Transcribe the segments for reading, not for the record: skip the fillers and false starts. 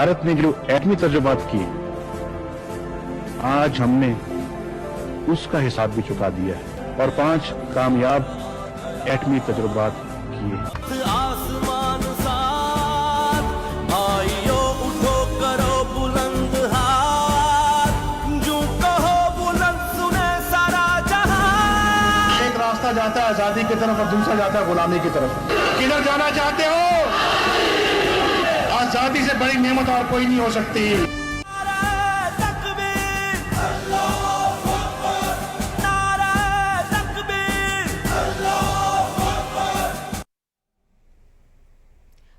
भारत ने जो एटमी तजुर्बात किए, आज हमने उसका हिसाब भी चुका दिया है और 5 कामयाब एटमी तजुर्बात किए। आसमान साथ भाइयों उठो करो बुलंद हाथ, जो कहो बुलंद सुने सारा जहां। एक रास्ता जाता है आजादी की तरफ और दूसरा जाता है गुलामी की तरफ। किधर जाना चाहते हो? आजादी से बड़ी नेमत और कोई नहीं हो सकती।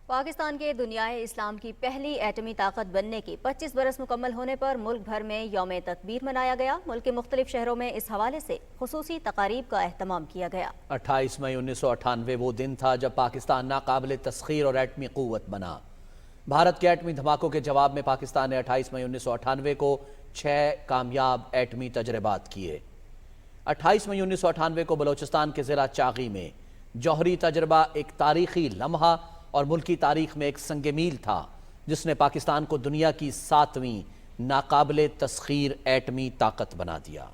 पाकिस्तान के दुनियाए इस्लाम की पहली एटमी ताकत बनने के 25 बरस मुकम्मल होने पर मुल्क भर में यौम तकबीर मनाया गया। मुल्क के मुख्तलिफ शहरों में इस हवाले से खुसूसी तकारीब का एहतमाम किया गया। 28 मई 1998 वो दिन था जब पाकिस्तान नाकाबिल तस्खीर और एटमी क़ुव्वत बना। भारत के एटमी धमाकों के जवाब में पाकिस्तान ने 28 मई 1998 को 6 कामयाब एटमी तजर्बात किए। 28 मई 1998 को बलोचिस्तान के ज़िला चागी में जौहरी तजर्बा एक तारीखी लम्हा और मुल्की तारीख में एक संग मील था, जिसने पाकिस्तान को दुनिया की 7वीं नाकाबिल तस्खीर एटमी ताकत बना दिया।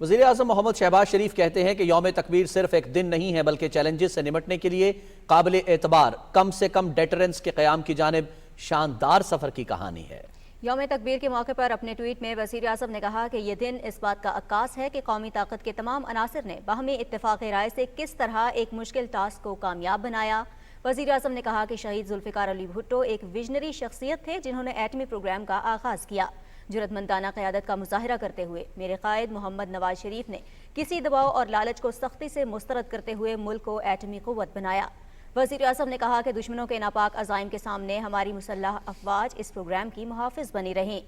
वज़ीर आज़म मोहम्मद शहबाज शरीफ कहते हैं कि यौम तकबीर सिर्फ एक दिन नहीं है, बल्कि चैलेंजेस से निपटने के लिए काबिल एतबार कम से कम डेटरेंस के क़याम की जानिब शानदार सफ़र की कहानी है। यौम तकबीर के मौके पर अपने ट्वीट में वज़ीर आज़म ने कहा कि यह दिन इस बात का अक्कास है कि कौमी ताकत के तमाम अनासर ने बाहमी इत्तेफाक राय से किस तरह एक मुश्किल टास्क को कामयाब बनाया। वज़ीर आज़म ने कहा कि शहीद जुल्फ़िकार अली भुट्टो एक विजनरी शख्सियत थे, जिन्होंने एटमी प्रोग्राम का आगाज़ किया। जुरतमंदाना क़यादत का मुज़ाहिरा करते हुए मेरे कायद मोहम्मद नवाज शरीफ ने किसी दबाव और लालच को सख्ती से मुस्तरद करते हुए मुल्क को एटमी क़ुव्वत बनाया। वज़ीर आज़म ने कहा कि दुश्मनों के नापाक अज़ाइम के सामने हमारी मुसल्लह अफ़वाज इस प्रोग्राम की मुहाफ़िज़ बनी रहीं।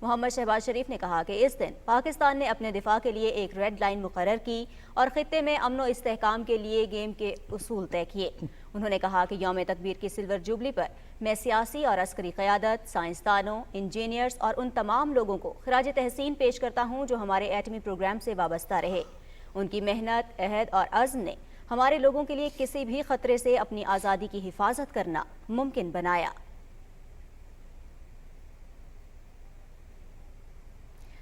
मोहम्मद शहबाज शरीफ ने कहा कि इस दिन पाकिस्तान ने अपने दिफा के लिए एक रेड लाइन मुकर्रर की और ख़ित्ते में अमन व इस्तेहकाम के लिए गेम के उसूल तय किए। उन्होंने कहा कि यौम तकबीर की सिल्वर जुबली पर मैं सियासी और अस्करी क़यादत, साइंसदानों, इंजीनियर्स और उन तमाम लोगों को ख़िराज तहसीन पेश करता हूँ जो हमारे एटमी प्रोग्राम से वाबस्ता रहे। उनकी मेहनत, अहद और अज़्म ने हमारे लोगों के लिए किसी भी खतरे से अपनी आज़ादी की हिफाजत करना मुमकिन बनाया।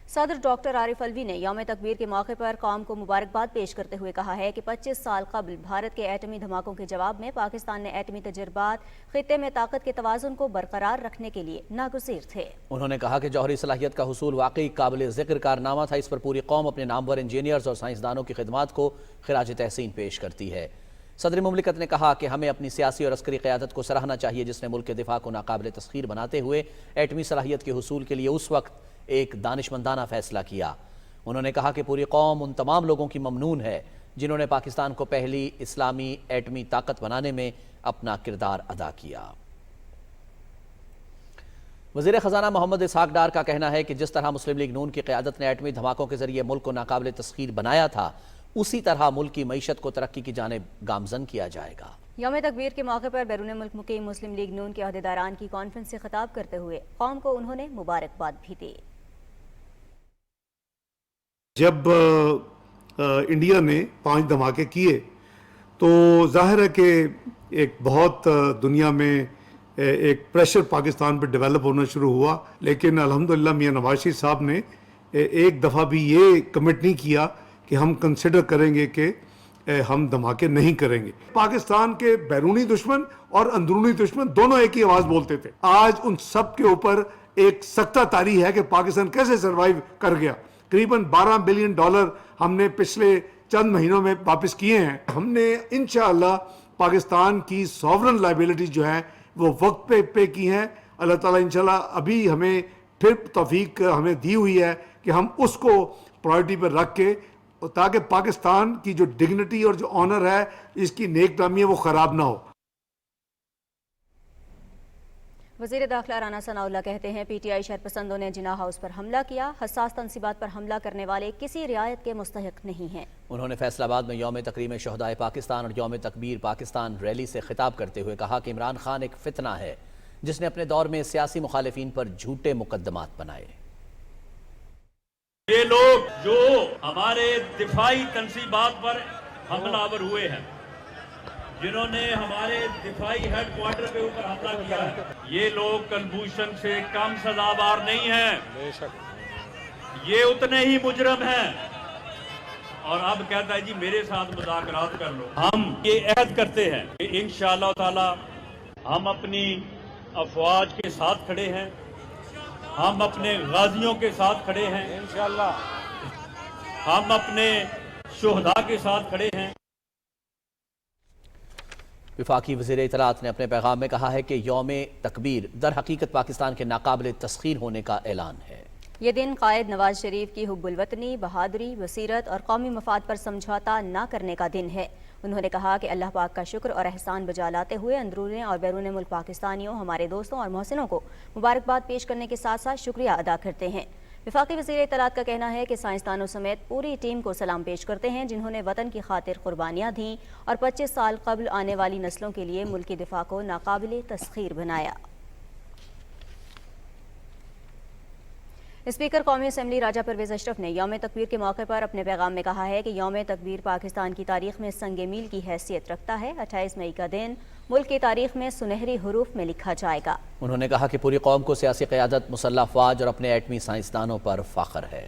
सदर डॉक्टर आरिफ अलवी ने यौम तकबीर के मौके पर कौम को मुबारकबाद पेश करते हुए कहा है कि 25 साल कबल भारत के एटमी धमाकों के जवाब में पाकिस्तान ने एटमी तजर्बात खित्ते में ताकत के तवाज़ुन को बरकरार रखने के लिए नागुज़ीर थे। उन्होंने कहा कि जौहरी सलाहियत का हुसूल वाकई काबिल ज़िक्र कारनामा था। इस पर पूरी कौम अपने नामवर इंजीनियर्स और साइंसदानों की खिदमात को खिराज तहसीन पेश करती है। सदर मुमलिकत ने कहा कि हमें अपनी सियासी और अस्करी क़यादत को सराहना चाहिए, जिसने मुल्क के दिफा को नाकाबिल तस्खीर बनाते हुए एटमी सलाहियत के हुसूल के लिए उस वक्त एक दानिशमंदाना फैसला किया। उन्होंने कहा कि पूरी कौम उन तमाम लोगों की ममनून है जिन्होंने पाकिस्तान को पहली इस्लामी एटमी ताकत बनाने में अपना किरदार अदा किया। वज़ीर ख़ज़ाना मोहम्मद इसहाक़ डार का कहना है कि जिस तरह मुस्लिम लीग नून की क़यादत ने एटमी धमाकों के ज़रिए मुल्क को नाकाबिल तस्खीर बनाया था, उसी तरह मुल्क की मईशत को तरक्की की जानिब गामज़न किया जाएगा। यौम तकबीर के मौके पर बैरून मुल्क मुकीम मुस्लिम लीग नून के अहदेदारान की कॉन्फ्रेंस से खिताब करते हुए कौम को उन्होंने मुबारकबाद भी दी। जब इंडिया ने 5 धमाके किए तो जाहिर है कि एक बहुत दुनिया में एक प्रेशर पाकिस्तान पर डेवलप होना शुरू हुआ, लेकिन अल्हम्दुलिल्लाह मियां नवाज शरीफ साहब ने एक दफ़ा भी ये कमिट नहीं किया कि हम कंसिडर करेंगे कि हम धमाके नहीं करेंगे। पाकिस्तान के बैरूनी दुश्मन और अंदरूनी दुश्मन दोनों एक ही आवाज़ बोलते थे। आज उन सब के ऊपर एक सख्ता तारी है कि पाकिस्तान कैसे सर्वाइव कर गया। करीबन $12 बिलियन हमने पिछले चंद महीनों में वापस किए हैं। हमने इंशाअल्लाह पाकिस्तान की सॉवरन लायबिलिटी जो है वो वक्त पे की हैं। अल्लाह ताला इंशाअल्लाह अभी हमें फिर तौफीक हमें दी हुई है कि हम उसको प्रायोरिटी पर रख के, ताकि पाकिस्तान की जो डिग्निटी और जो ऑनर है, इसकी नेक नामी है, वो ख़राब ना हो। वज़ीर दाखिला राना सनाउल्लाह कहते हैं PTI शरपसंदों ने जिन्ना हाउस पर हमला किया। हसास तनसीबात पर हमला करने वाले किसी रियायत के मुस्तहिक नहीं हैं। उन्होंने फैसलाबाद में यौम तकरीम शहदाए पाकिस्तान और यौम तकबीर पाकिस्तान रैली से खिताब करते हुए कहा कि इमरान खान एक फितना है जिसने अपने दौर में सियासी मुखालिफिन पर झूठे मुकदमात बनाए। ये लोग जो हमारे दिफाई तनसीबात पर हमलावर हुए हैं, जिन्होंने हमारे दिफाई हेड क्वार्टर पे ऊपर हमला किया है, ये लोग कलभूषण से कम सजावार नहीं हैं, ये उतने ही मुजरम हैं। और अब कहता है जी मेरे साथ मुज़ाकरात कर लो। हम ये अहद करते हैं कि इंशाअल्लाह ताला हम अपनी अफवाज के साथ खड़े हैं, हम अपने गाजियों के साथ खड़े हैं, इंशाअल्लाह हम अपने शुहदा के साथ खड़े हैं। वफाकी वज़ीर इत्तलात ने अपने पैगाम में कहा है कि यौम तकबीर दर हकीकत पाकिस्तान के नाकाबिल तस्खीर होने का ऐलान है। ये दिन कायद नवाज शरीफ की हुब्बुल वतनी, बहादुरी, बसीरत और कौमी मफाद पर समझौता न करने का दिन है। उन्होंने कहा कि अल्लाह पाक का शुक्र और एहसान बजा लाते हुए अंदरूनी और बैरून मुल्क पाकिस्तानियों, हमारे दोस्तों और मोहसिनों को मुबारकबाद पेश करने के साथ साथ शुक्रिया अदा करते हैं। वफाकी वज़ीर इत्तलात का कहना है कि साइंसदानों समेत पूरी टीम को सलाम पेश करते हैं जिन्होंने वतन की खातिर कुर्बानियाँ दी और 25 साल कबल आने वाली नस्लों के लिए मुल्की दिफा को नाकाबिल तस्खीर बनाया। स्पीकर कौमी असम्बली राजा परवेज़ अशरफ ने यौम तकबीर के मौके पर अपने पैगाम में कहा है कि यौम तकबीर पाकिस्तान की तारीख में संग मील की हैसियत रखता है। 28 मई का दिन मुल्क की तारीख में सुनहरी हरूफ में लिखा जाएगा। उन्होंने कहा कि पूरी कौम को सियासी क़यादत, मुसल्लह अफ़वाज और अपने एटमी साइंसदानों पर फ़ख्र है।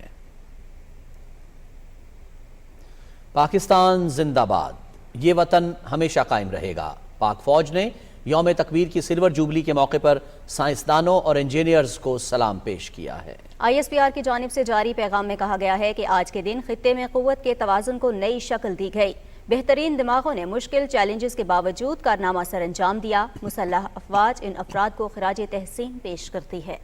पाकिस्तान जिंदाबाद, ये वतन हमेशा कायम रहेगा। पाक फौज ने यौम तकबीर की सिल्वर जुबली के मौके पर साइंसदानों और इंजीनियर्स को सलाम पेश किया है। ISPR की जानिब से जारी पैगाम में कहा गया है कि आज के दिन खित्ते में क़ुव्वत के तवाज़ुन को नई शक्ल दी गई। बेहतरीन दिमागों ने मुश्किल चैलेंजेस के बावजूद कारनामा सर अंजाम दिया। मुसल्लह अफवाज इन अफराद को खिराज तहसीन पेश करती है।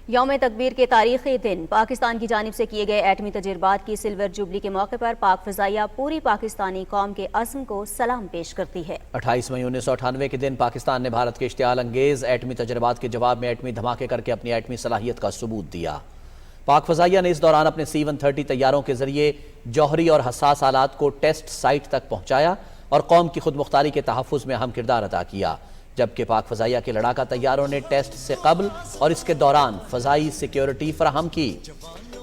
यौम तकबीर के तारीखी दिन पाकिस्तान की जानिब से किए गए एटमी तजुर्बात की सिल्वर जुबली के मौके पर पाक फ़ज़ाइया पूरी पाकिस्तानी कौम के अज़्म को सलाम पेश करती है। 28 मई 1998 के दिन पाकिस्तान ने भारत के इश्तियाल अंगेज़ एटमी तजुर्बात के जवाब में एटमी धमाके करके अपनी एटमी सलाहियत का सबूत दिया। पाक फ़ज़ाइया ने इस दौरान अपने C-130 तैयारों के जरिए जौहरी और हसास आलात को टेस्ट साइट तक पहुँचाया और कौम की खुद मुख्तारी के तहफ़्फ़ुज़ में अहम किरदार अदा किया, जबकि पाक फ़ज़ाइया के लड़ाका तैयारों ने टेस्ट से कबल और इसके दौरान फ़ज़ाई सिक्योरिटी फराहम की।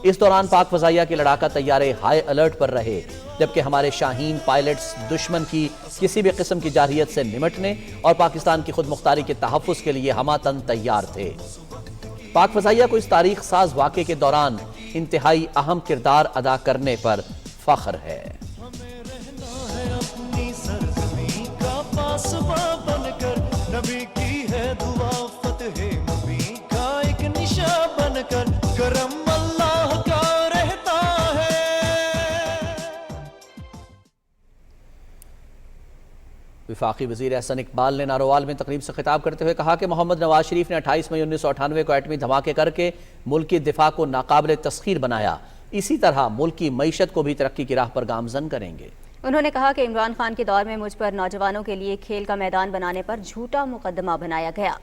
इस दौरान पाक फ़ज़ाइया के लड़ाका तैयारे हाई अलर्ट पर रहे, जबकि हमारे शाहीन पायलट्स दुश्मन की किसी भी किस्म की जारहियत से निमटने और पाकिस्तान की खुद मुख्तारी के तहफ़्फ़ुज़ के लिए हमातन तैयार थे। पाक फ़ज़ाइया को इस तारीख साज वाक़े के दौरान इंतहाई अहम किरदार अदा करने पर फ़ख्र है। नबी की है दुआ फतह नबी का एक निशा बनकर करम अल्लाह का रहता है। वफाकी वज़ीर एहसन इकबाल ने नारोवाल में तकरीब से खिताब करते हुए कहा कि मोहम्मद नवाज शरीफ ने 28 मई 1998 को एटमी धमाके करके मुल्क की दिफा को नाकाबिल तस्खीर बनाया। इसी तरह मुल्क की मईशत को भी तरक्की की राह पर गामजन करेंगे। उन्होंने कहा कि इमरान खान के दौर में मुझ पर नौजवानों के लिए खेल का मैदान बनाने पर झूठा मुकदमा बनाया गया।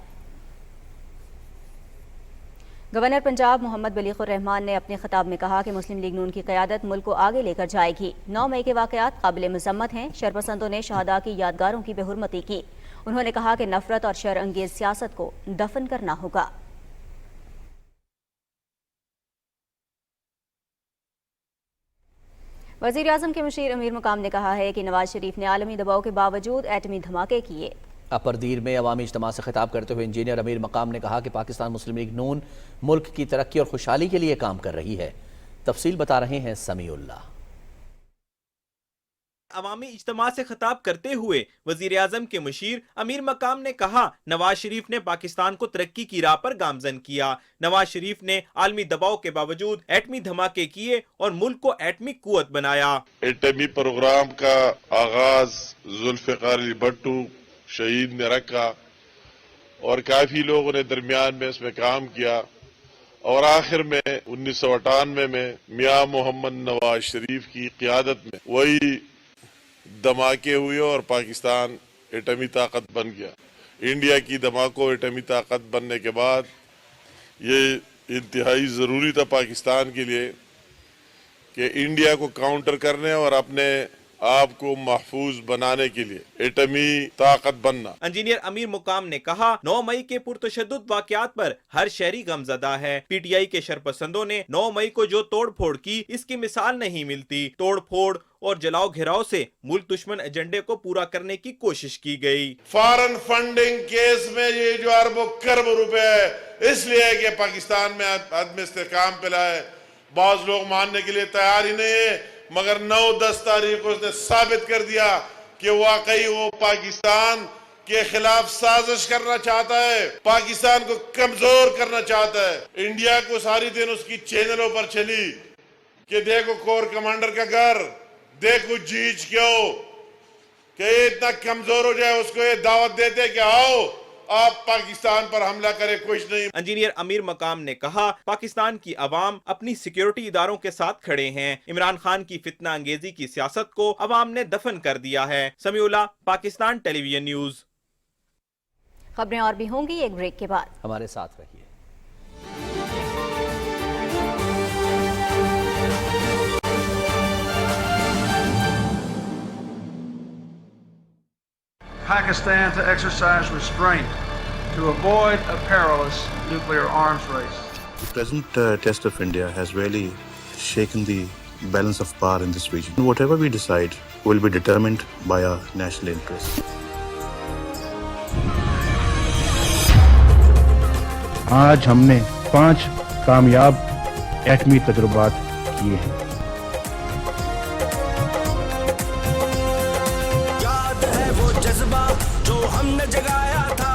गवर्नर पंजाब मोहम्मद बलीगुर रहमान ने अपने खिताब में कहा कि मुस्लिम लीग नून की क़यादत मुल्क को आगे लेकर जाएगी। 9 मई के वाक़यात काबिल मज़म्मत हैं। शरपसंदों ने शहादा की यादगारों की बेहुरमती की। उन्होंने कहा कि नफरत और शर अंगेज सियासत को दफन करना होगा। वज़ीर आज़म के मुशीर अमीर मुकाम ने कहा है कि नवाज शरीफ ने आलमी दबाव के बावजूद एटमी धमाके किए। अपरदीर में अवामी इज्तिमा से खिताब करते हुए इंजीनियर अमीर मकाम ने कहा कि पाकिस्तान मुस्लिम लीग नून मुल्क की तरक्की और खुशहाली के लिए काम कर रही है। तफसील बता रहे हैं समीउल्लाह। अवामी इज्तिमा से खिताब करते हुए वजीर आजम के मुशीर अमीर मकाम ने कहा, नवाज शरीफ ने पाकिस्तान को तरक्की की राह पर गामजन किया। नवाज शरीफ ने आलमी दबाव के बावजूद एटमी धमाके किए और मुल्क को एटमी कुव्वत बनाया। एटमी प्रोग्राम का आगाज जुल्फ़िकार अली भट्टू शहीद ने रखा और काफी लोगों ने दरमियान में इसमें काम किया और आखिर में 1998 में मियां मोहम्मद नवाज शरीफ की क़यादत में वही धमाके हुए और पाकिस्तान एटमी ताकत बन गया। इंडिया की धमाकों एटमी ताकत बनने के बाद ये इंतहाई ज़रूरी था पाकिस्तान के लिए कि इंडिया को काउंटर करने और अपने آپ کو محفوظ بنانے کے لیے ایٹمی طاقت بننا۔ انجینئر امیر مقام نے کہا 9 مئی کے پرتشدد واقعات پر ہر شہری غمزدہ ہے۔ پی ٹی آئی کے شرپسندوں نے 9 مئی کو جو توڑ پھوڑ کی، اس کی مثال نہیں ملتی۔ توڑ پھوڑ اور جلاؤ گھراؤ سے ملک دشمن ایجنڈے کو پورا کرنے کی کوشش کی گئی۔ فارن فنڈنگ کیس میں یہ جو اربوں کرب روپے ہے اس لیے کہ پاکستان میں عدم استحکام پھیلا ہے۔ بعض لوگ ماننے کے لیے تیار ہی نہیں ہے، مگر 9-10 تاریخ کو اس نے ثابت کر دیا کہ واقعی وہ پاکستان کے خلاف سازش کرنا چاہتا ہے، پاکستان کو کمزور کرنا چاہتا ہے۔ انڈیا کو ساری دن اس کی چینلوں پر چلی کہ دیکھو کور کمانڈر کا گھر، دیکھو جیج کیوں کہ یہ اتنا کمزور ہو جائے، اس کو یہ دعوت دیتے کہ آؤ آپ پاکستان پر حملہ کرے، کچھ نہیں۔ انجینئر امیر مقام نے کہا پاکستان کی عوام اپنی سیکیورٹی اداروں کے ساتھ کھڑے ہیں۔ عمران خان کی فتنہ انگیزی کی سیاست کو عوام نے دفن کر دیا ہے۔ سمیع اللہ، پاکستان ٹیلی ویژن نیوز۔ خبریں اور بھی ہوں گی ایک بریک کے بعد، ہمارے ساتھ رہیے۔ Pakistan to exercise restraint to avoid a perilous nuclear arms race. The present test of India has really shaken the balance of power in this region. Whatever we decide will be determined by our national interests. آج ہم نے 5 کامیاب ایٹمی تجربات کیے ہیں۔ یاد ہے وہ جذبہ جو ہم نے جگایا تھا،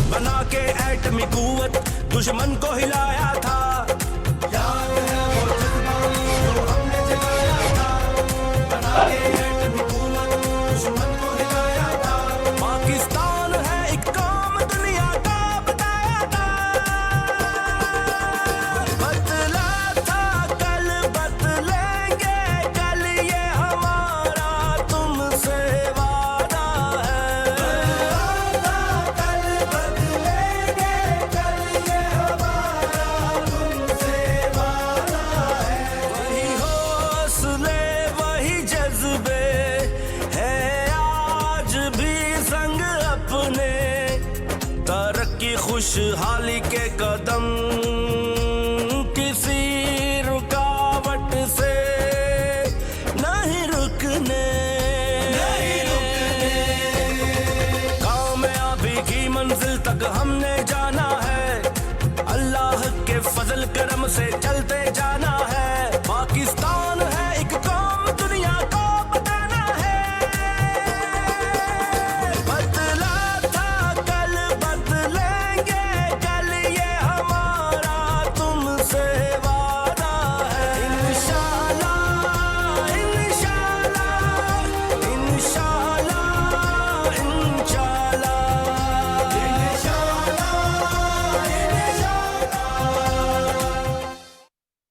بنا کے ایٹمی قوت دشمن کو ہلایا تھا۔ یاد ہے وہ جذبہ جو ہم نے جگایا تھا، بنا کے ایٹمی قوت دشمن کو ہلایا تھا۔ پاکستان ہے ایک قوم دنیا کا بتایا تھا، بدلا تھا کل بدلیں گے کل، یہ ہمارا تم سے وعدہ ہے۔ بدلا تھا کل بدلیں گے کل، یہ ہمارا تم سے وعدہ ہے۔ وہی حوصلے وہی جذبے ہے آج بھی سنگ اپنے، ترقی خوشحالی کے قدم کسی رکاوٹ سے نہیں رکنے، کامیابی کی منزل تک ہم نے جانا ہے، اللہ کے فضل کرم سے چلتے جانا ہے۔ پاکستان ہے ایک قوم دنیا کو بتانا ہے، بدلا تھا کل بدلیں گے کل، یہ ہمارا تم سے وعدہ ہے۔ انشاءاللہ انشاءاللہ انشاءاللہ انشاءاللہ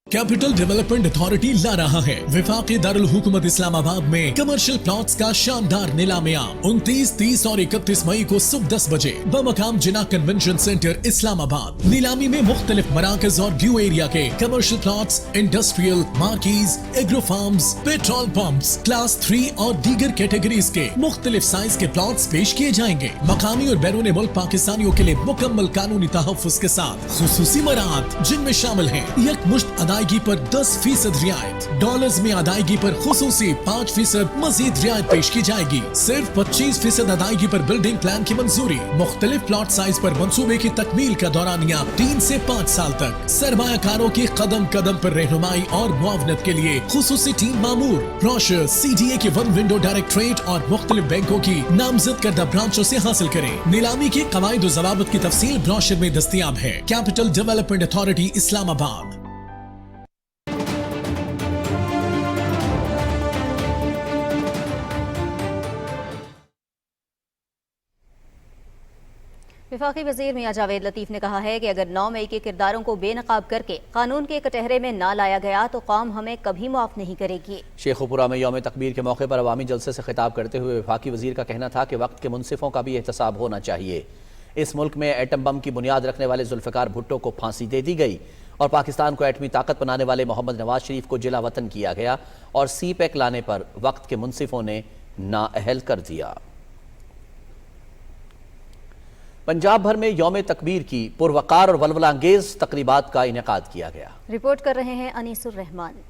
کیپٹل ڈیولپمنٹ اتھارٹی لا رہا ہے وفاقی دارالحکومت اسلام آباد میں کمرشل پلاٹس کا شاندار نیلامیہ 29، 30 اور 31 مئی کو صبح 10 بجے بمقام جناح کنونشن سینٹر اسلام آباد۔ نیلامی میں مختلف مراکز اور ویو ایریا کے commercial plots, industrial, marquees, agro farms, petrol pumps, class 3 اور دیگر کیٹیگریز کے مختلف سائز کے پلاٹس پیش کیے جائیں گے۔ مقامی اور بیرون ملک پاکستانیوں کے لیے مکمل قانونی تحفظ کے ساتھ خصوصی مراعات، جن میں شامل ہیں یک مشت ادائیگی پر 10% رعایت، ڈالرز میں ادائیگی پر خصوصی 5% مزید رعایت پیش کی جائے گی، صرف 25% ادائیگی پر بلڈنگ پلان کی منظوری، مختلف پلاٹ سائز پر منصوبے کی تکمیل کا دورانیہ 3 سے 5 سال تک، سرمایہ کاروں کی قدم قدم پر رہنمائی اور معاونت کے لیے خصوصی ٹیم مامور، بروشر CDA کے 1 ونڈو ڈائریکٹریٹ اور مختلف بینکوں کی نامزد کردہ برانچوں سے حاصل کریں۔ نیلامی کے قواعد و ضوابط کی تفصیل بروشر میں دستیاب ہے۔ کیپٹل ڈیولپمنٹ اتھارٹی اسلام آباد۔ وفاقی وزیر میاں جاوید لطیف نے کہا ہے کہ اگر 9 مئی کے کرداروں کو بے نقاب کر کے قانون کے کٹہرے میں نہ لایا گیا تو قوم ہمیں کبھی معاف نہیں کرے گی۔ شیخوپورہ میں یوم تکبیر کے موقع پر عوامی جلسے سے خطاب کرتے ہوئے وفاقی وزیر کا کہنا تھا کہ وقت کے منصفوں کا بھی احتساب ہونا چاہیے۔ اس ملک میں ایٹم بم کی بنیاد رکھنے والے ذوالفقار بھٹو کو پھانسی دے دی گئی۔ اور پاکستان کو ایٹمی طاقت بنانے والے محمد نواز شریف کو جلا وطن کیا گیا اور سی پیک لانے پر وقت کے منصفوں نے نااہل کر دیا۔ پنجاب بھر میں یوم تکبیر کی پروقار اور ولولہ انگیز تقریبات کا انعقاد کیا گیا۔ رپورٹ کر رہے ہیں انیس الرحمان۔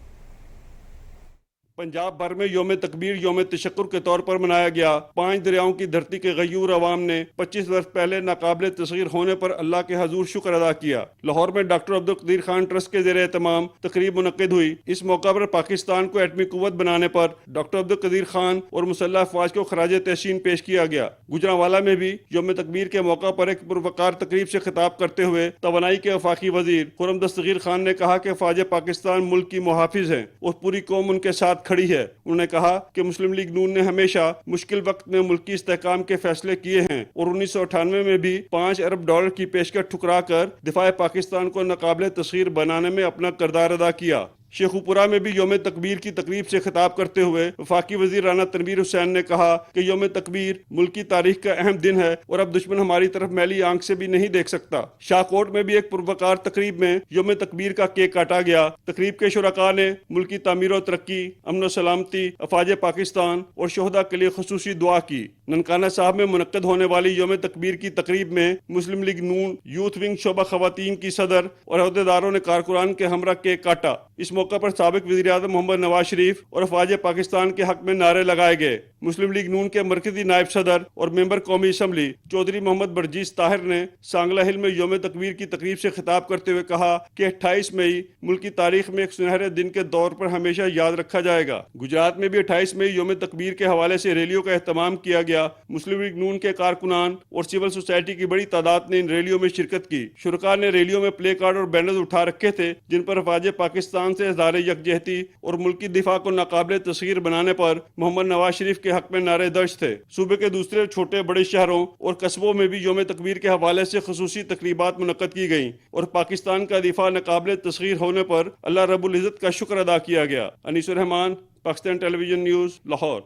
پنجاب بھر میں یوم تکبیر یوم تشکر کے طور پر منایا گیا۔ 5 دریاؤں کی دھرتی کے غیور عوام نے 25 برس پہلے ناقابل تصغیر ہونے پر اللہ کے حضور شکر ادا کیا۔ لاہور میں ڈاکٹر عبدالقدیر خان ٹرسٹ کے زیر اہتمام تقریب منعقد ہوئی۔ اس موقع پر پاکستان کو ایٹمی قوت بنانے پر ڈاکٹر عبدالقدیر خان اور مسلح افواج کو خراج تحسین پیش کیا گیا۔ گوجرانوالہ میں بھی یوم تکبیر کے موقع پر ایک پروقار تقریب سے خطاب کرتے ہوئے توانائی کے وفاقی وزیر خرم دستگیر خان نے کہا کہ فوج پاکستان ملک کی محافظ ہیں اور پوری قوم ان کے ساتھ کھڑی ہے۔ انہوں نے کہا کہ مسلم لیگ نون نے ہمیشہ مشکل وقت میں ملکی استحکام کے فیصلے کیے ہیں اور 1998 میں بھی 5 ارب ڈالر کی پیشکش ٹھکرا کر دفاع پاکستان کو ناقابل تسخیر بنانے میں اپنا کردار ادا کیا۔ شیخوپورہ میں بھی یوم تکبیر کی تقریب سے خطاب کرتے ہوئے وفاقی وزیر رانا تنویر حسین نے کہا کہ یوم تکبیر ملکی تاریخ کا اہم دن ہے اور اب دشمن ہماری طرف میلی آنکھ سے بھی نہیں دیکھ سکتا۔ شاہکوٹ میں بھی ایک پروقار تقریب میں یوم تکبیر کا کیک کاٹا گیا۔ تقریب کے شرکاء نے ملکی تعمیر و ترقی، امن و سلامتی، افواج پاکستان اور شہداء کے لیے خصوصی دعا کی۔ ننکانہ صاحب میں منعقد ہونے والی یوم تکبیر کی تقریب میں مسلم لیگ نون یوتھ ونگ شعبہ خواتین کی صدر اور عہدیداروں نے کارکنان کے ہمراہ کیک کاٹا۔ اس موقع پر سابق وزیر اعظم محمد نواز شریف اور افواج پاکستان کے حق میں نعرے لگائے گئے۔ مسلم لیگ نون کے مرکزی نائب صدر اور ممبر قومی اسمبلی چودھری محمد برجیس طاہر نے سانگلہ ہل میں یوم تکبیر کی تقریب سے خطاب کرتے ہوئے کہا کہ 28 مئی ملکی تاریخ میں ایک سنہرے دن کے طور پر ہمیشہ یاد رکھا جائے گا۔ گجرات میں بھی 28 مئی یوم تکبیر کے حوالے سے ریلیوں کا اہتمام کیا گیا۔ مسلم لیگ نون کے کارکنان اور سول سوسائٹی کی بڑی تعداد نے ان ریلیوں میں شرکت کی۔ شرکاء نے ریلیوں میں پلے کارڈ اور بینرز اٹھا رکھے تھے جن پر افواج پاکستان سے اظہار یکجہتی اور ملکی دفاع کو ناقابل تسخیر بنانے پر محمد نواز شریف کے حق میں نعرے درج تھے۔ صوبے کے دوسرے چھوٹے بڑے شہروں اور قصبوں میں بھی یوم تکبیر کے حوالے سے خصوصی تقریبات منعقد کی گئیں اور پاکستان کا دفاع ناقابل تسخیر ہونے پر اللہ رب العزت کا شکر ادا کیا گیا۔ انیس الرحمان، پاکستان ٹیلی ویژن نیوز، لاہور۔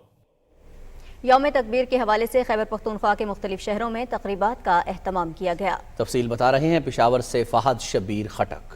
یوم تکبیر کے حوالے سے خیبر پختونخوا کے مختلف شہروں میں تقریبات کا اہتمام کیا گیا۔ تفصیل بتا رہے ہیں پشاور سے فہد شبیر خٹک۔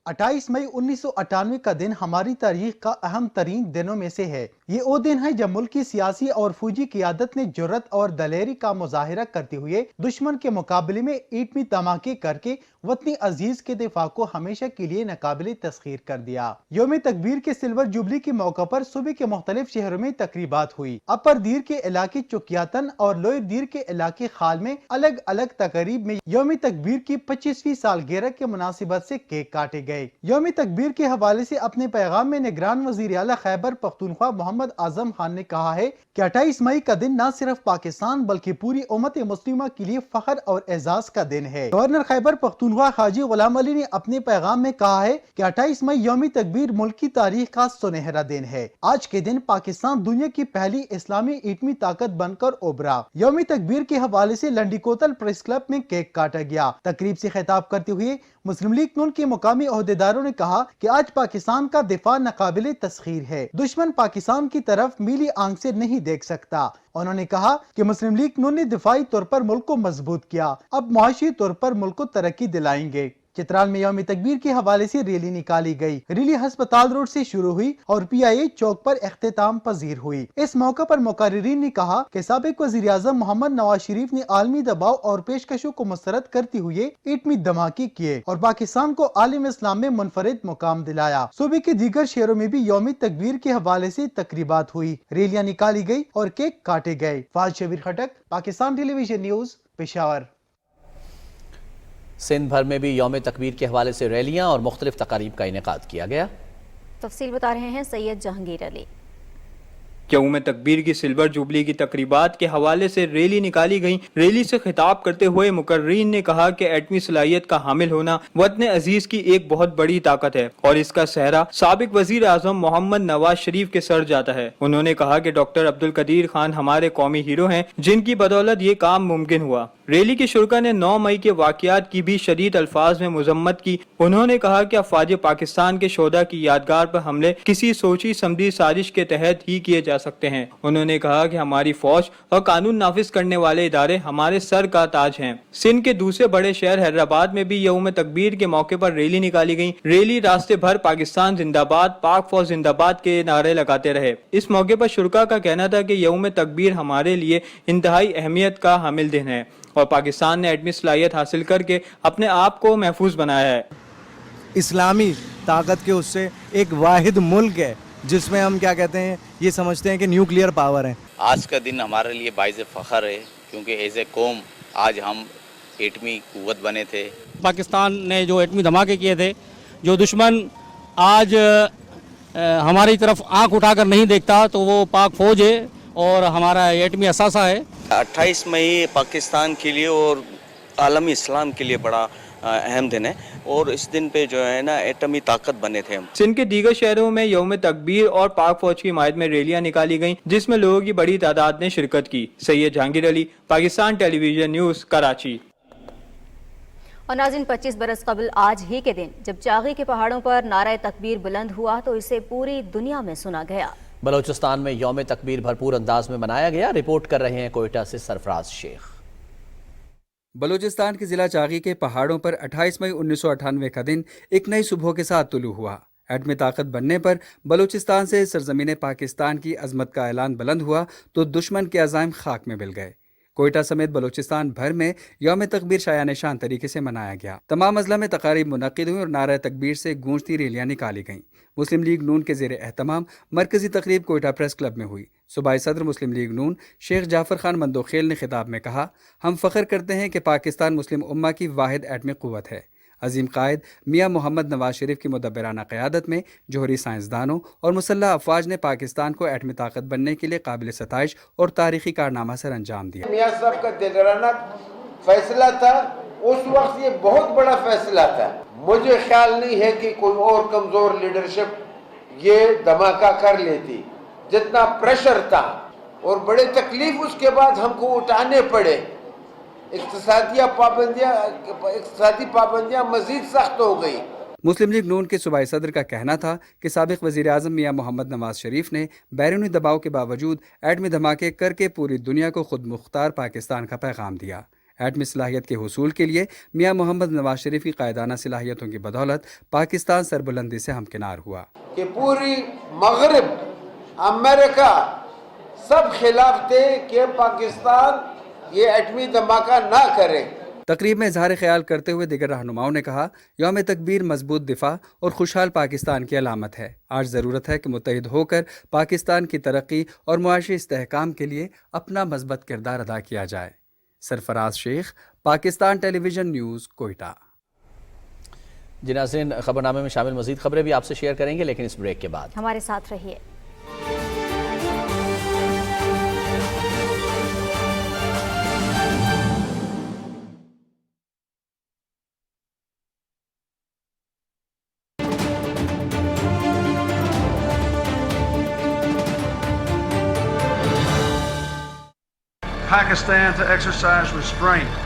28 مئی 1998 کا دن ہماری تاریخ کا اہم ترین دنوں میں سے ہے۔ یہ وہ دن ہے جب ملک کی سیاسی اور فوجی قیادت نے جرأت اور دلیری کا مظاہرہ کرتے ہوئے دشمن کے مقابلے میں ایٹمی دھماکے کر کے وطنی عزیز کے دفاع کو ہمیشہ کے لیے ناقابل تسخیر کر دیا۔ یوم تکبیر کے سلور جوبلی کے موقع پر صوبے کے مختلف شہروں میں تقریبات ہوئی۔ اپر دیر کے علاقے چکیاتن اور لوئر دیر کے علاقے خال میں الگ الگ تقریب میں یوم تکبیر کی 25ویں سالگرہ کے مناسبت سے کیک کاٹے گئے۔ یوم تکبیر کے حوالے سے اپنے پیغام میں نگران وزیر اعلیٰ خیبر پختونخوا محمد اعظم خان نے کہا ہے کہ 28 مئی کا دن نہ صرف پاکستان بلکہ پوری امت مسلمہ کے لیے فخر اور اعزاز کا دن ہے۔ گورنر خیبر پختونخوا حاجی غلام علی نے اپنے پیغام میں کہا ہے کہ 28 مئی یوم تکبیر ملک کی تاریخ کا سنہرا دن ہے۔ آج کے دن پاکستان دنیا کی پہلی اسلامی ایٹمی طاقت بن کر ابھرا۔ یوم تکبیر کے حوالے سے لنڈی کوتل پریس کلب میں کیک کاٹا گیا۔ تقریب سے خطاب کرتے ہوئے مسلم لیگ نون کے مقامی عہدیداروں نے کہا کہ آج پاکستان کا دفاع ناقابل تسخیر ہے۔ دشمن پاکستان کی طرف میلی آنکھ سے نہیں دیکھ سکتا۔ انہوں نے کہا کہ مسلم لیگ نون نے دفاعی طور پر ملک کو مضبوط کیا، اب معاشی طور پر ملک کو ترقی دلائیں گے۔ چترال میں یوم تکبیر کے حوالے سے ریلی نکالی گئی۔ ریلی ہسپتال روڈ سے شروع ہوئی اور پی آئی اے چوک پر اختتام پذیر ہوئی۔ اس موقع پر مقررین نے کہا کہ سابق وزیر اعظم محمد نواز شریف نے عالمی دباؤ اور پیشکشوں کو مسترد کرتے ہوئے ایٹمی دھماکے کیے اور پاکستان کو عالم اسلام میں منفرد مقام دلایا۔ صوبے کے دیگر شہروں میں بھی یوم تکبیر کے حوالے سے تقریبات ہوئی، ریلیاں نکالی گئی اور کیک کاٹے گئے۔ فہد شبیر خٹک، پاکستان ٹیلی ویژن نیوز، پشاور۔ سندھ بھر میں بھی یوم تکبیر کے حوالے سے ریلیاں اور مختلف تقاریب کا انعقاد کیا گیا۔ تفصیل بتا رہے ہیں سید جہانگیر علی۔ یوم تکبیر کی سلور جوبلی کی تقریبات کے حوالے سے ریلی نکالی گئی۔ ریلی سے خطاب کرتے ہوئے مقررین نے کہا کہ ایٹمی صلاحیت کا حامل ہونا وطن عزیز کی ایک بہت بڑی طاقت ہے اور اس کا سہرا سابق وزیر اعظم محمد نواز شریف کے سر جاتا ہے۔ انہوں نے کہا کہ ڈاکٹر عبدالقدیر خان ہمارے قومی ہیرو ہیں جن کی بدولت یہ کام ممکن ہوا۔ रैली के शुरा ने 9 मई के वाकयात की भी शदीद अल्फाज में मजम्मत की। उन्होंने कहा कि अफवाज पाकिस्तान के शोधा की यादगार पर हमले किसी सोची समझी साजिश के तहत ही किए जा सकते हैं। उन्होंने कहा कि हमारी फौज और कानून नाफिज करने वाले इदारे हमारे सर का ताज हैं। सिंध के दूसरे बड़े शहर हैदराबाद में भी यौम तकबीर के मौके पर रैली निकाली गई। रैली रास्ते भर पाकिस्तान जिंदाबाद, पाक फौज जिंदाबाद के नारे लगाते रहे। इस मौके पर शुरका का कहना था कि यौम तकबीर हमारे लिए इंतहाई अहमियत का हामिल दिन है और पाकिस्तान ने एटमी सलाहियत हासिल करके अपने आप को महफूज बनाया है। इस्लामी ताकत के उससे एक वाहिद मुल्क है जिसमें हम क्या कहते हैं, ये समझते हैं कि न्यूक्लियर पावर है। आज का दिन हमारे लिए बाइज़ फ़ख्र है क्योंकि एज ए कौम आज हम एटमी कुव्वत बने थे। पाकिस्तान ने जो एटमी धमाके किए थे, जो दुश्मन आज हमारी तरफ आंख उठाकर नहीं देखता तो वो पाक फौज है और हमारा एटमी असासा है। 28 मई पाकिस्तान के लिए और आलमी इस्लाम के लिए बड़ा अहम दिन है और इस दिन पे जो है ना एटमी ताकत बने थे हम। सिंध के दीगर शहरों में यौम तकबीर और पाक फौज की हिमायत में रैलियां निकाली गईं, जिसमें लोगों की बड़ी तादाद ने शिरकत की। Syed Jahangir Ali, Pakistan television news, Karachi. और नाज़रीन, 25 बरस कबल आज ही के दिन जब चागी के पहाड़ों पर नारा तकबीर बुलंद हुआ तो इसे पूरी दुनिया में सुना गया। बलोचिस्तान में यौम तकबीर भरपूर अंदाज में मनाया गया। रिपोर्ट कर रहे हैं कोयटा से सरफराज शेख। बलूचिस्तान के ज़िला चागी के पहाड़ों पर 28 मई 1998 का दिन एक नई सुबह के साथ तुलू हुआ। एटमी ताकत बनने पर बलूचिस्तान से सरजमीन पाकिस्तान की अजमत का ऐलान बुलंद हुआ तो दुश्मन के अज़ाइम खाक में मिल गए। कोयटा समेत बलूचिस्तान भर में यौम तकबीर शायान शान तरीके से मनाया गया। तमाम अजला में तकारीब मुनक्किद हुई और नारा तकबीर से गूंजती रैलियां निकाली गईं। मुस्लिम लीग नून के ज़ेर एहतमाम मरकजी तकरीब कोयटा प्रेस क्लब में हुई। सूबाई सदर मुस्लिम लीग नून शेख जाफर खान मंदोखेल ने खिताब में कहा, हम फ़ख्र करते हैं कि पाकिस्तान मुस्लिम उम्मा की वाहिद एटमी क़ुव्वत है। अजीम कायद मियाँ मोहम्मद नवाज शरीफ की मुदब्बराना क़यादत में जोहरी साइंसदानों और मुसल्लह अफवाज ने पाकिस्तान को एटमी ताकत बनने के लिए काबिल सताइश और तारीखी कारनामा सर अंजाम दिया। मियाँ साहब का दिलराना फैसला था, उस वक्त ये बहुत बड़ा फैसला था। मुझे ख्याल नहीं है कि कोई और कमज़ोर लीडरशिप ये धमाका कर लेती। जितना प्रेशर था और बड़े तकलीफ उसके बाद हमको उठाने पड़े। इक़्तिसादी पाबंदियाँ मज़ीद सख्त हो गई। मुस्लिम लीग नून के सूबाई सदर का कहना था कि साबिक़ वज़ीर आज़म मियाँ मोहम्मद नवाज शरीफ ने बैरूनी दबाव के बावजूद एटमी धमाके करके पूरी दुनिया को खुद मुख्तार पाकिस्तान का पैगाम दिया। एटमी सलाहियत के हुसूल के लिए मियाँ मोहम्मद नवाज शरीफ की कायदाना सलाहियतों की बदौलत पाकिस्तान सरबुलंदी से हमकिनार हुआ कि पूरी मगरिब, अमेरिका सब खिलाफ थे कि पाकिस्तान ये एटमी धमाका ना करे। तकरीब में इजहार ख्याल करते हुए दीगर रहनुमाओं ने कहा, यौम तकबीर मजबूत दिफा और खुशहाल पाकिस्तान की अलामत है। आज ज़रूरत है कि मुत्तहिद होकर पाकिस्तान की तरक्की और मुआशी इस्तेहकाम के लिए अपना मज़बूत किरदार अदा किया जाए। Sarfaraz Sheikh, Pakistan television news, Quetta. जी नाज़रीन, खबरनामे में शामिल मज़ीद खबरें भी आपसे शेयर करेंगे, लेकिन इस ब्रेक के बाद हमारे साथ रहिए। Pakistan to exercise restraint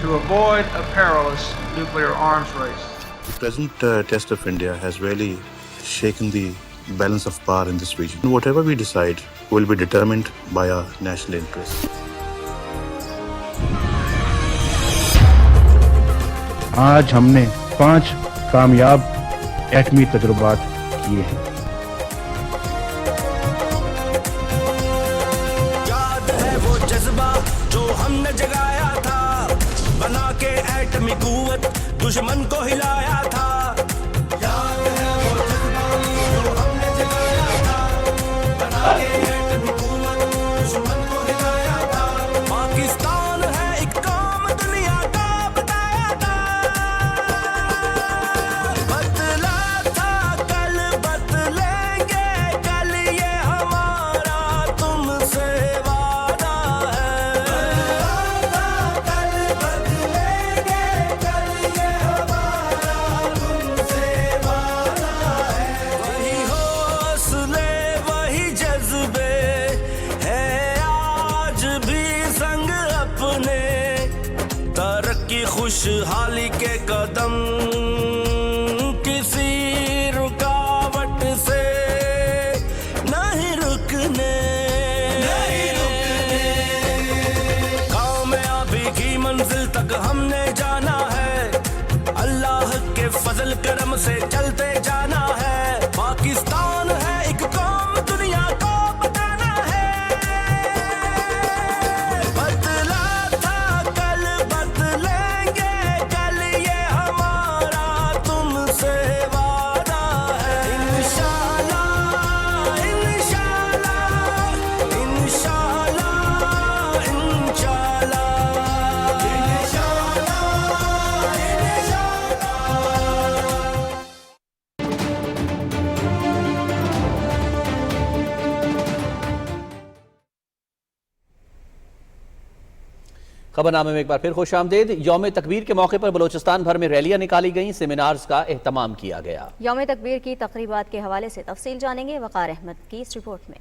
to avoid a perilous nuclear arms race. The present test of India has really shaken the balance of power in this region. Whatever we decide will be determined by our national interests. आज हमने 5 कामयाब एटमी तजुर्बात किए हैं। हमने जगाया था, बना के एटमी कुव्वत दुश्मन को हिलाया था। याद है वो जज्बा जो हमने जगाया था, बना के एटमी कुव्वत दुश्मन को हिलाया था। पाकिस्तान है एक काम दुनिया का बताया था, बदला था कल बदलेंगे कल, ये हमारा तुमसे वादा है। वही हौसले वही जज्बे है आज खुशहाली के कदम किसी रुकावट से नहीं रुकने, कामयाबी की मंजिल तक हमने जाना है, अल्लाह के फजल करम से चलते जाना है। पाकिस्तान है एक कौम, दुनिया को बताना है, बदला था कल बदलेंगे कल, ये हमारा तुमसे वादा है। इंशाअल्लाह इंशाअल्लाह इंशाअल्लाह इंशाअल्लाह खबरनामे में एक बार फिर खुश आमदीद। यौम तकबीर के मौके पर बलोचिस्तान भर में रैलियां निकाली गईं, सेमिनार्स का एहतमाम किया गया। यौम तकबीर की तकरीबात के हवाले से तफसील जानेंगे वकार अहमद की इस रिपोर्ट में।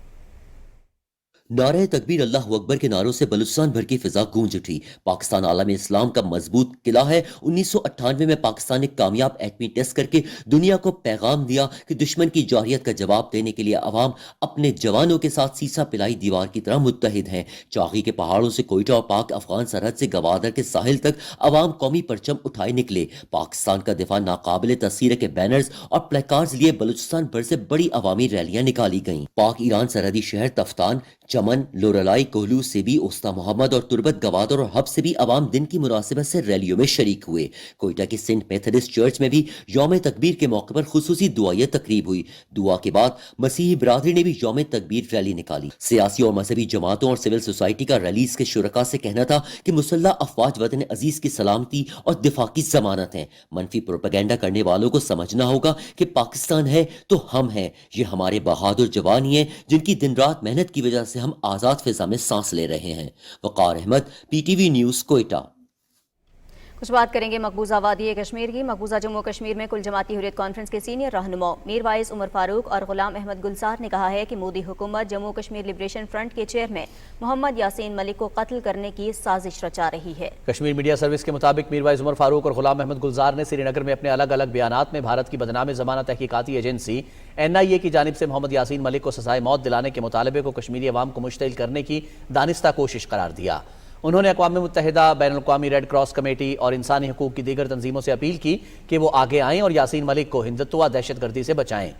नारे तकबीर अल्लाह अकबर के नारों से बलूचिस्तान भर की फिजा गूंज उठी। पाकिस्तान आलम इस्लाम का मजबूत किला है। 1998 में पाकिस्तान ने कामयाब एटमी टेस्ट करके दुनिया को पैगाम दिया कि दुश्मन की जारहियत का जवाब देने के लिए अवाम अपने जवानों के साथ सीसा पिलाई दीवार की तरह मुत्तहिद हैं। चागी के पहाड़ों से कोयटा और पाक अफगान सरहद से गवादर के साहिल तक अवाम कौमी परचम उठाए निकले। पाकिस्तान का दिफा नाकाबिले तस्वीर के बैनर्स और प्लेकार्ड्स लिए बलूचिस्तान भर से बड़ी अवामी रैलियां निकाली गईं। पाक ईरान सरहदी शहर तफ्तान, चमन, लोरलाई, कोहलू, सेबी, उस्ता मोहम्मद और तुरबत, गवादर और हब से भी अवाम दिन की मुनासिबत से रैलियों में शरीक हुए। कोयटा की सेंट मेथोडिस्ट चर्च में भी यौम तकबीर के मौके पर खुसूसी दुआई तकरीब हुई। दुआ के बाद मसीही बिरादरी ने भी यौम तकबीर रैली निकाली। सियासी और मजहबी जमातों और सिविल सोसाइटी का रैलीज के शुरका से कहना था कि मुसल्लह अफवाज वतन अजीज की सलामती और दिफा की जमानत है। मनफी प्रोपेगेंडा करने वालों को समझना होगा कि पाकिस्तान है तो हम हैं। ये हमारे बहादुर जवान ही हैं जिनकी दिन रात मेहनत की वजह से हम आजाद फिजा में सांस ले रहे हैं। वकार अहमद, PTV न्यूज, कोयटा। कुछ बात करेंगे मकबूजा वादी कश्मीर की। मकबूजा जम्मू कश्मीर में कुल जमाती हुर्रियत कॉन्फ्रेंस के सीनियर रहनुमा मीर वाइस उमर फारूक और गुलाम अहमद गुलजार ने कहा है कि मोदी हुकूमत जम्मू कश्मीर लिबरेशन फ्रंट के चेयरमैन मोहम्मद यासीन मलिक को कत्ल करने की साजिश रचा रही है। कश्मीर मीडिया सर्विस के मुताबिक मीर वाइस उमर फारूक और गुलाम अहमद गुलजार ने श्रीनगर में अपने अलग अलग बयानात में भारत की बदनाम ज़माना तहकीकाती एजेंसी NIA की जानिब से मोहम्मद यासीन मलिक को सजाए मौत दिलाने के मुतालबे को कश्मीरी अवाम को मुश्तिल करने की दानिस्ता कोशिश करार दिया। उन्होंने अक़वाम मुत्तहिदा, बैनुल-अक़वामी रेड क्रॉस कमेटी और इंसानी हकूक़ की दीगर तंजीमों से अपील की कि वो आगे आएँ और यासीन मलिक को हिंदुत्व दहशतगर्दी से बचाएँ।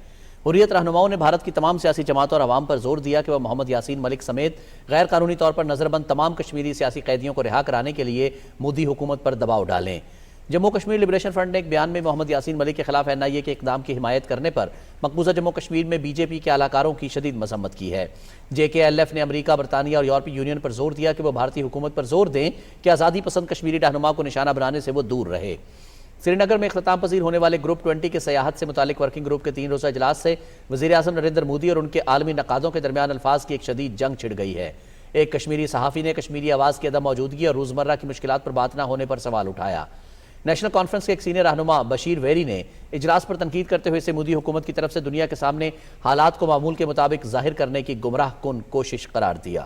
हुर्रियत रहनुमाओं ने भारत की तमाम सियासी जमातों और अवाम पर जोर दिया कि वह मोहम्मद यासीन मलिक समेत गैर कानूनी तौर पर नज़रबंद तमाम कश्मीरी सियासी कैदियों को रिहा कराने के लिए मोदी हुकूमत पर दबाव डालें। जम्मू कश्मीर लिबरेशन फ्रंट ने एक बयान में मोहम्मद यासीन मलिक के खिलाफ NIA के इकदाम की हिमायत करने पर मकबूजा जम्मू कश्मीर में BJP के अलाकारों की शदीद मजम्मत की है। JKLF ने अमरीका, बरतानिया और यूरोपीय यूनियन पर जोर दिया कि वह भारतीय हुकूमत पर जोर दें कि आज़ादी पसंद कश्मीरी रहनुमा को निशाना बनाने से वो दूर रहे। श्रीनगर में इख्तिताम पजीर होने वाले ग्रुप 20 के सयाहत से मुतालिक वर्किंग ग्रुप के 3 रोज़ा इजलास से वज़ीर आज़म नरेंद्र मोदी और उनके आलमी नकादों के दरमियान अल्फाज की एक शदीद जंग छिड़ गई है। एक कश्मीरी सहाफ़ी ने कश्मीरी आवाज़ की अदम मौजूदगी और रोज़मर्रा की मुश्किलात पर बात न होने पर सवाल उठाया। नेशनल कॉन्फ्रेंस के एक सीनियर रहनुमा बशीर वेरी ने इजलास पर तनकीद करते हुए इसे मोदी हुकूमत की तरफ से दुनिया के सामने हालात को मामूल के मुताबिक जाहिर करने की गुमराह कुन कोशिश करार दिया।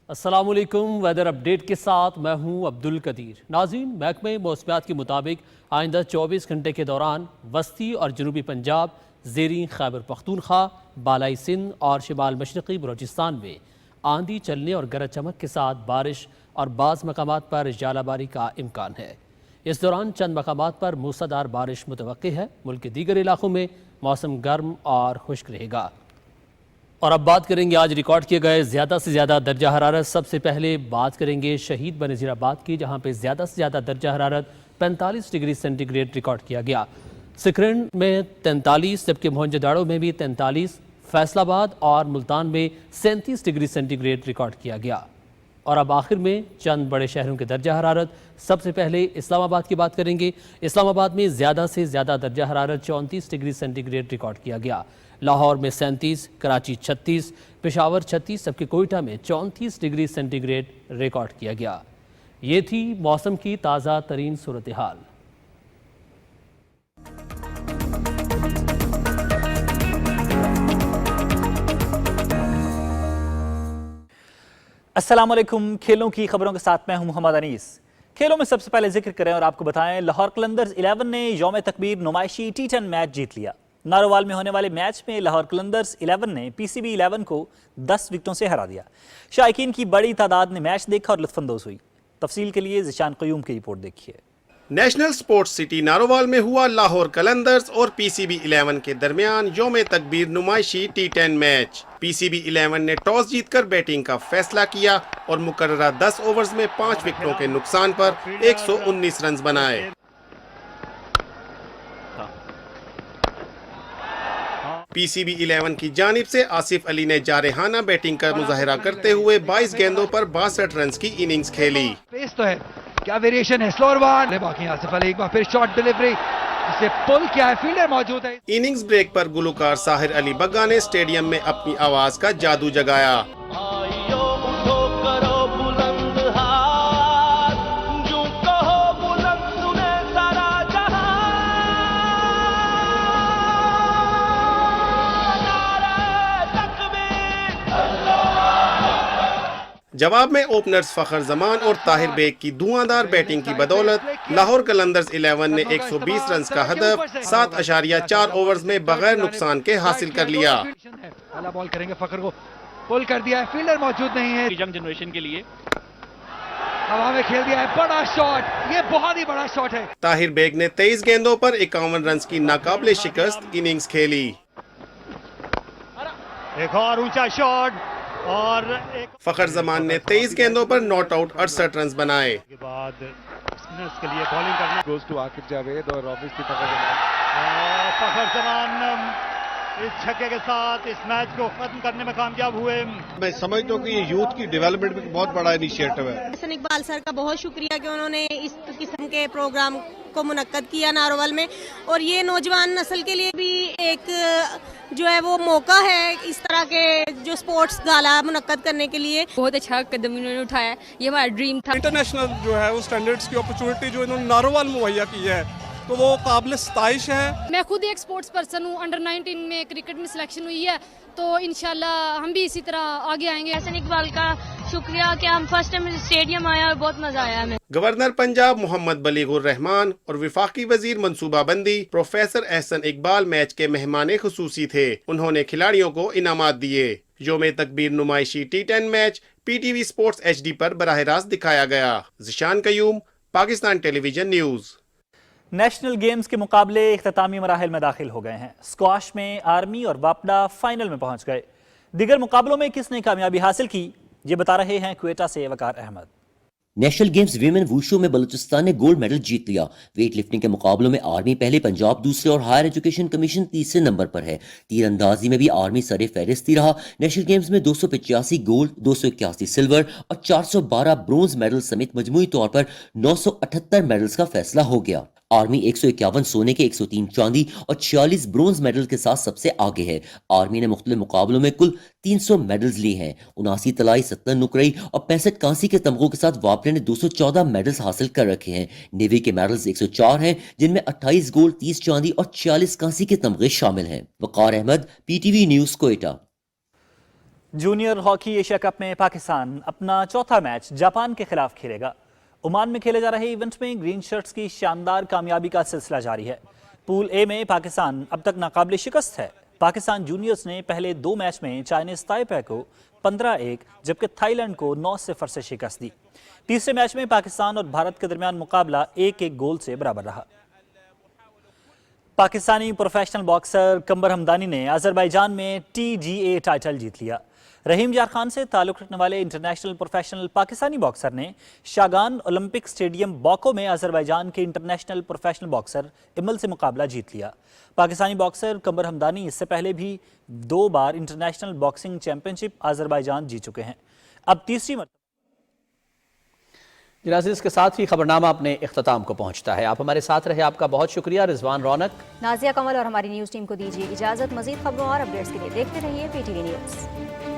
अस्सलामुअलैकुम। वेदर अपडेट के साथ मैं हूं अब्दुल कदीर। नाज़रीन, महकमे मौसमियात के मुताबिक आइंदा 24 घंटे के दौरान वस्ती और जनूबी पंजाब, ज़ेरी खैबर पख्तूनख्वा, बालाई सिंध और शिमाल मशरक़ी बलोचिस्तान में आंधी चलने और गरज चमक के साथ बारिश और बाज़ मकामात पर जालाबारी का इम्कान है। इस दौरान चंद मकामात पर मूसलाधार बारिश मुतवक्की है। मुल्क के दीगर इलाकों में मौसम गर्म और खुश्क रहेगा। और अब बात करेंगे आज रिकॉर्ड किए गए ज़्यादा से ज़्यादा दर्जा हरारत। सबसे पहले बात करेंगे शहीद बनज़ीराबाद की, जहाँ पे ज़्यादा से ज़्यादा दर्जा हरारत 45 डिग्री सेंटीग्रेड रिकॉर्ड किया गया। सिकरन में 43, जबकि मोहनजोदड़ो में भी 43, फैसलाबाद और मुल्तान में 37 डिग्री सेंटीग्रेड रिकॉर्ड किया गया। और अब आखिर में चंद बड़े शहरों के दर्जा हरारत। सबसे पहले इस्लामाबाद की बात करेंगे। इस्लामाबाद में ज़्यादा से ज़्यादा दर्जा हरारत 34 डिग्री सेंटीग्रेड रिकॉर्ड किया गया। लाहौर में 37, कराची 36, पेशावर 36, जबकि कोयटा में 34 डिग्री सेंटीग्रेड रिकॉर्ड किया गया। ये थी मौसम की ताज़ा तरीन सूरत हाल। السلام علیکم، کھیلوں کی خبروں کے ساتھ میں ہوں محمد انیس۔ کھیلوں میں سب سے پہلے ذکر کریں اور آپ کو بتائیں، لاہور قلندرز 11 نے یوم تکبیر نمائشی T10 میچ جیت لیا۔ نارووال میں ہونے والے میچ میں لاہور قلندرز 11 نے PCB 11 کو 10 وکٹوں سے ہرا دیا۔ شائقین کی بڑی تعداد نے میچ دیکھا اور لطف اندوز ہوئی۔ تفصیل کے لیے ذیشان قیوم کی رپورٹ دیکھیے۔ نیشنل سپورٹس سٹی نارووال میں ہوا لاہور قلندرز اور PCB 11 کے درمیان یوم تکبیر نمائشی T10 میچ۔ PCB 11 نے ٹاس جیت کر بیٹنگ کا فیصلہ کیا اور مقررہ 10 اوورز میں 5 وکٹوں کے نقصان پر 119 رنز بنائے۔ PCB 11 کی جانب سے آصف علی نے جارحانہ بیٹنگ کا مظاہرہ کرتے ہوئے 22 گیندوں پر 62 رنز کی اننگز کھیلی۔ کیا ویریشن ہے، سلور ون باقی آصف علی ایک بار پھر شارٹ ڈیلیوری، اسے پل کیا ہے، فیلڈر موجود ہے۔ اننگز بریک پر گلوکار ساحر علی بگا نے اسٹیڈیم میں اپنی آواز کا جادو جگایا۔ جواب میں اوپنرز فخر زمان اور طاہر بیگ کی دھواندار بیٹنگ کی بدولت لاہور قلندرز 11 نے 120 رنز کا ہدف 7.4 اوورز میں بغیر نقصان کے حاصل کر لیا۔ پہلا بال کریں گے، فخر کو پل کر دیا ہے، فیلڈر موجود نہیں ہے ینگ جنریشن کے لیے، ہوا میں کھیل دیا ہے، بڑا شاٹ، یہ بہت ہی بڑا شاٹ ہے۔ طاہر بیگ نے 23 گیندوں پر 51 رنز کی ناقابل شکست اننگز کھیلی۔ ایک اور اونچا شاٹ اور فخر زمان نے 23 گیندوں پر ناٹ آؤٹ 68 رنز بنائے۔ کے بعد اسپنرز کے لیے بالنگ کرنا گوز ٹو عاقب جاوید اور obviously فخر زمان اس چھکے کے ساتھ اس میچ کو ختم کرنے میں کامیاب ہوئے۔ میں سمجھتا ہوں کہ یہ یوتھ کی ڈیولپمنٹ میں بہت بڑا انیشیٹو ہے۔ حسن اقبال سر کا بہت شکریہ کہ انہوں نے اس قسم کے پروگرام کو منعقد کیا ناروول میں، اور یہ نوجوان نسل کے لیے بھی ایک جو ہے وہ موقع ہے اس طرح کے جو سپورٹس گالا منعقد کرنے کے لیے۔ بہت اچھا قدم انہوں نے اٹھایا، یہ ہمارا ڈریم تھا۔ انٹرنیشنل جو ہے وہ سٹینڈرڈز کی اپرچونٹی جو انہوں نے نارووال مہیا کی ہے تو وہ قابل ستائش ہے۔ میں خود ایک سپورٹس پرسن ہوں، انڈر 19 میں کرکٹ میں سلیکشن ہوئی ہے، تو انشاءاللہ ہم بھی اسی طرح آگے آئیں گے۔ حسن اقبال کا شکریہ کہ ہم فرسٹ ٹائم اسٹیڈیم آیا اور بہت مزہ آیا ہمیں۔ گورنر پنجاب محمد بلیغ الرحمان اور وفاقی وزیر منصوبہ بندی پروفیسر احسن اقبال میچ کے مہمان خصوصی تھے۔ انہوں نے کھلاڑیوں کو انعامات دیے۔ یوم تکبیر نمائشی T10 match PTV sports HD پر براہ راست دکھایا گیا۔ ذیشان قیوم، پاکستان ٹیلی ویژن نیوز۔ نیشنل گیمز کے مقابلے اختتامی مراحل میں داخل ہو گئے ہیں۔ اسکواش میں آرمی اور واپڈا فائنل میں پہنچ گئے۔ دیگر مقابلوں میں کس نے کامیابی حاصل کی، یہ بتا رہے ہیں کوئٹہ سے Waqar Ahmed. National games women wushu میں بلوچستان نے گولڈ میڈل جیت لیا۔ ویٹ لفٹنگ کے مقابلوں میں آرمی پہلے، پنجاب دوسرے اور ہائر ایجوکیشن کمیشن تیسرے نمبر پر ہے۔ تیر اندازی میں بھی آرمی سر فہرست ہی رہا۔ نیشنل گیمز میں 285 گولڈ، 281 سلور اور 412 برونز میڈل سمیت مجموعی طور پر 978 میڈلز کا فیصلہ ہو گیا۔ آرمی 151 سونے کے، 103 چاندی اور 46 برونز میڈل کے ساتھ سب سے آگے ہے۔ آرمی نے مختلف مقابلوں میں کل 300 میڈلز لی ہیں۔ 79 طلائی، 70 نقرئی اور 65 کانسی کے تمغوں کے ساتھ واپڈے نے 214 میڈلز حاصل کر رکھے ہیں۔ نیوی کے میڈلز 104 ہیں، جن میں 28 گولڈ، 30 چاندی اور 46 کانسی کے تمغے شامل ہیں۔ Waqar Ahmed, PTV news, Quetta. Junior hockey Asia cup میں پاکستان اپنا چوتھا میچ جاپان کے خلاف کھیلے گا۔ عمان میں کھیلے جا رہے ایونٹ میں گرین شرٹس کی شاندار کامیابی کا سلسلہ جاری ہے۔ پول اے میں پاکستان اب تک ناقابل شکست ہے۔ پاکستان جونیئرز نے پہلے 2 میچ میں چائنیز تائپے کو 15-1 جبکہ تھائی لینڈ کو 9-0 سے شکست دی۔ تیسرے میچ میں پاکستان اور بھارت کے درمیان مقابلہ 1-1 گول سے برابر رہا۔ پاکستانی پروفیشنل باکسر قمر حمدانی نے آذربائیجان میں TGA ٹائٹل جیت لیا۔ رحیم یار خان سے تعلق رکھنے والے انٹرنیشنل پروفیشنل پاکستانی باکسر نے شاگان اولمپک سٹیڈیم باکو میں آذربائیجان کے انٹرنیشنل پروفیشنل باکسر امل سے مقابلہ جیت لیا۔ پاکستانی باکسر قمر حمدانی اس سے پہلے بھی 2 بار انٹرنیشنل باکسنگ چیمپئن شپ آذربائیجان جیت چکے ہیں۔ اب تیسری مرتبہ جنازے اس کے ساتھ ہی خبرنامہ اپنے اختتام کو پہنچتا ہے۔ آپ ہمارے ساتھ رہے، آپ کا بہت شکریہ۔ رضوان رونق، نازیہ کمل اور ہماری نیوز ٹیم کو دیجیے اجازت۔ مزید خبروں اور اپڈیٹس کے لیے دیکھتے رہیے PTV نیوز۔